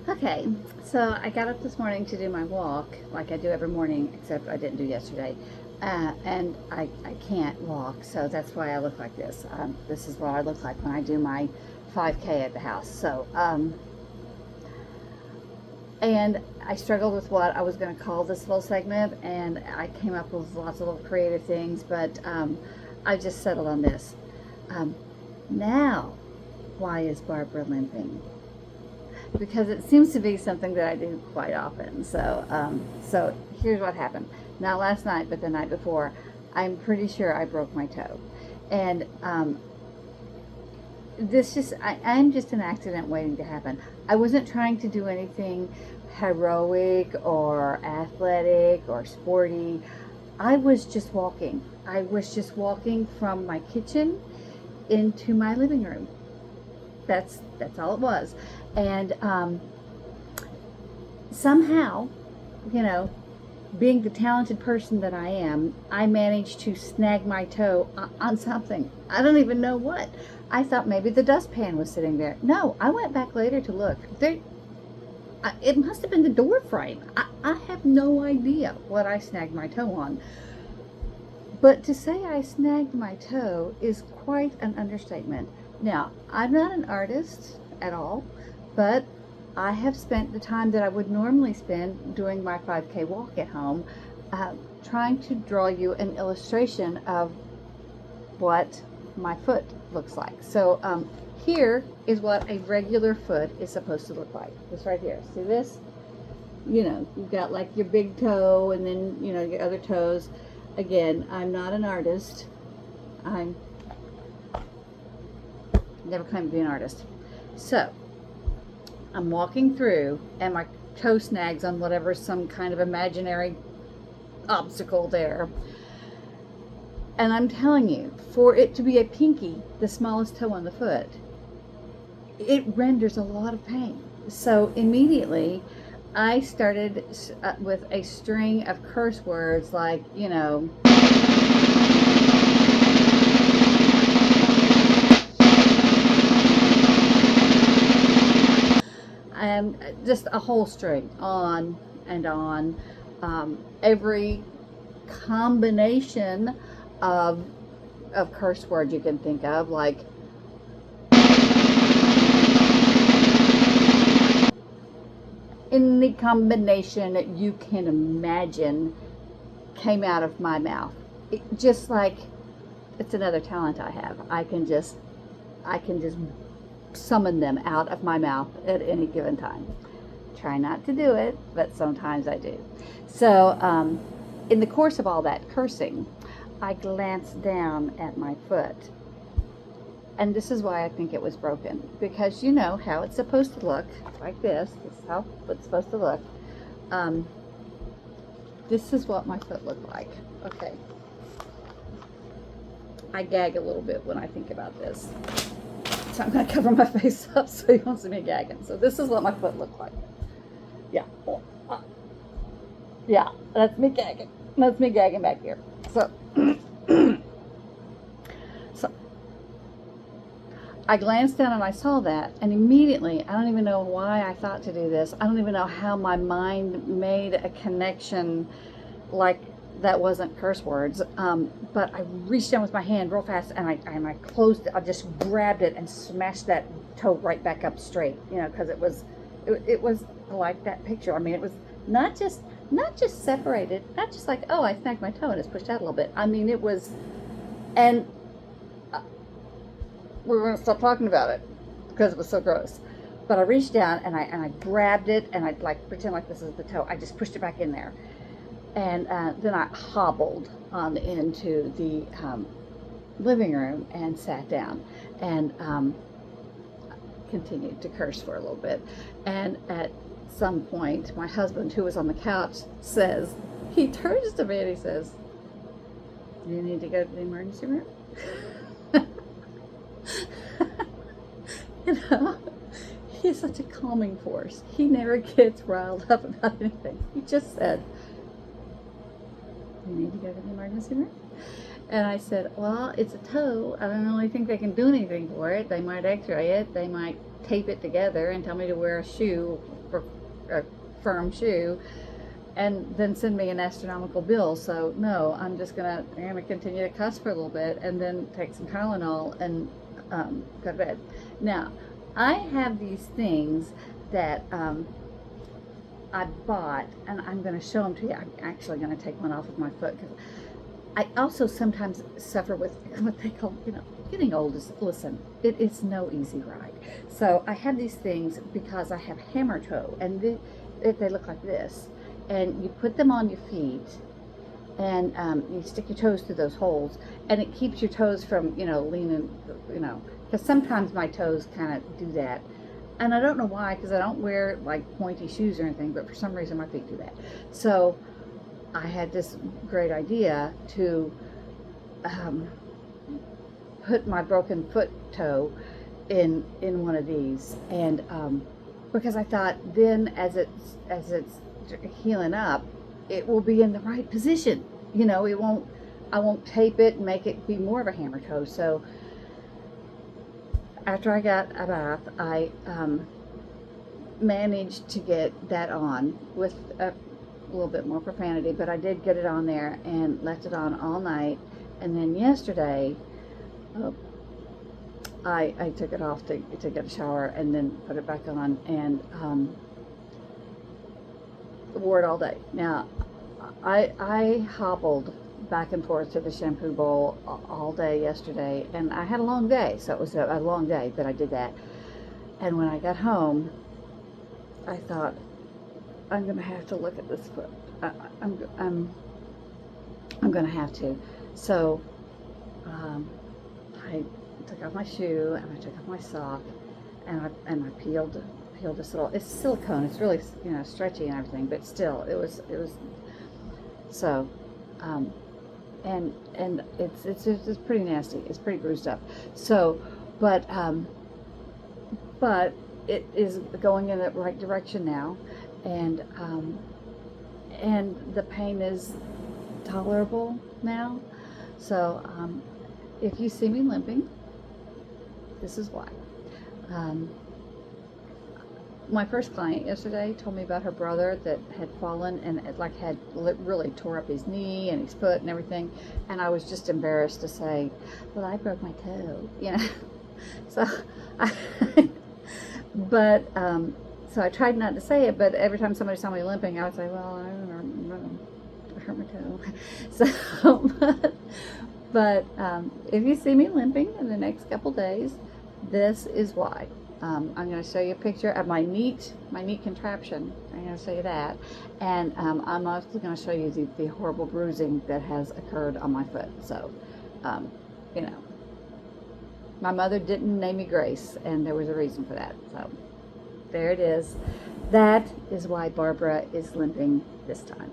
Okay, so I got up this morning to do my walk like I do every morning, except I didn't do yesterday. And I can't walk, so that's why I look like this. This is what I look like when I do my 5K at the house. And I struggled with what I was going to call this little segment, and I came up with lots of little creative things, but I just settled on this. Um, Now, why is Barbara limping? Because it seems to be something that I do quite often. So here's what happened. Not last night, but the night before. I'm pretty sure I broke my toe, and I'm just an accident waiting to happen. I wasn't trying to do anything heroic or athletic or sporty. I was just walking. I was just walking from my kitchen into my living room. That's all it was. And somehow, you know, being the talented person that I am, I managed to snag my toe on something. I don't even know what. I thought maybe the dustpan was sitting there. No, I went back later to look. It must have been the door frame. I have no idea what I snagged my toe on. But to say I snagged my toe is quite an understatement. Now, I'm not an artist at all, but I have spent the time that I would normally spend doing my 5K walk at home trying to draw you an illustration of what my foot looks like. So here is what a regular foot is supposed to look like. This right here. See this? You know, you've got like your big toe and then, you know, your other toes. Again, I'm not an artist. I'm never claimed to be an artist. So I'm walking through and my toe snags on whatever, some kind of imaginary obstacle there. And I'm telling you, for it to be a pinky, the smallest toe on the foot, it renders a lot of pain. So immediately I started with a string of curse words like, you know, and just a whole string on and on. Every combination of curse words you can think of, like any combination you can imagine came out of my mouth. Just like, it's another talent I have. I can just summon them out of my mouth at any given time. Try not to do it, but sometimes I do. So in the course of all that cursing, I glanced down at my foot. And this is why I think it was broken. Because you know how it's supposed to look, like this. This is how it's supposed to look. This is what my foot looked like. Okay. I gag a little bit when I think about this. So I'm going to cover my face up so you won't see me gagging. So this is what my foot looked like. Yeah. Yeah, that's me gagging. That's me gagging back here. So, so I glanced down and I saw that, and immediately, I don't even know why I thought to do this. I don't even know how my mind made a connection like that wasn't curse words. But I reached down with my hand real fast and I closed it. I just grabbed it and smashed that toe right back up straight, you know, because it was like that picture. I mean, it was not just separated, not just like, oh, I snagged my toe and it's pushed out a little bit. I mean, it was, and we're going to stop talking about it because it was so gross. But I reached down and I grabbed it and I like pretend like this is the toe. I just pushed it back in there, and then I hobbled on into the living room and sat down and continued to curse for a little bit. And at some point, my husband, who was on the couch, he turns to me and he says, "Do you need to go to the emergency room?" You know, he's such a calming force. He never gets riled up about anything. He just said, "You need to go to the emergency room?" And I said, well, it's a toe. I don't really think they can do anything for it. They might x-ray it. They might tape it together and tell me to wear a shoe, for a firm shoe, and then send me an astronomical bill. So no, I'm gonna continue to cuss for a little bit and then take some Tylenol and go to bed. Now, I have these things that I bought, and I'm going to show them to you. I'm actually going to take one off of my foot because I also sometimes suffer with what they call, getting old is, listen, it is no easy ride. So I have these things because I have hammer toe, and they look like this. And you put them on your feet, and you stick your toes through those holes, and it keeps your toes from, leaning, because sometimes my toes kind of do that. And I don't know why, because I don't wear like pointy shoes or anything, but for some reason my feet do that. So I had this great idea to put my broken foot toe in one of these, and because I thought then as it's healing up, it will be in the right position. I won't tape it and make it be more of a hammer toe. So after I got a bath, I managed to get that on with a little bit more profanity, but I did get it on there and left it on all night. And then yesterday, I took it off to get a shower and then put it back on, and wore it all day. Now, I hobbled back and forth to the shampoo bowl all day yesterday, and I had a long day, so it was a long day, but I did that. And when I got home, I thought, I'm gonna have to look at this foot. I'm gonna have to. So I took off my shoe and I took off my sock, and I peeled this little. It's silicone. It's really stretchy and everything, but still, it was so. And it's pretty nasty. It's pretty bruised up. So, but it is going in the right direction now, and the pain is tolerable now. So, if you see me limping, this is why. My first client yesterday told me about her brother that had fallen and had really tore up his knee and his foot and everything, and I was just embarrassed to say, well, I broke my toe, so but so I tried not to say it, but every time somebody saw me limping, I would say, well, I hurt my toe. So but if you see me limping in the next couple days, this is why. I'm going to show you a picture of my neat contraption. I'm going to show you that, and I'm also going to show you the horrible bruising that has occurred on my foot. So, my mother didn't name me Grace, and there was a reason for that. So, there it is. That is why Barbara is limping this time.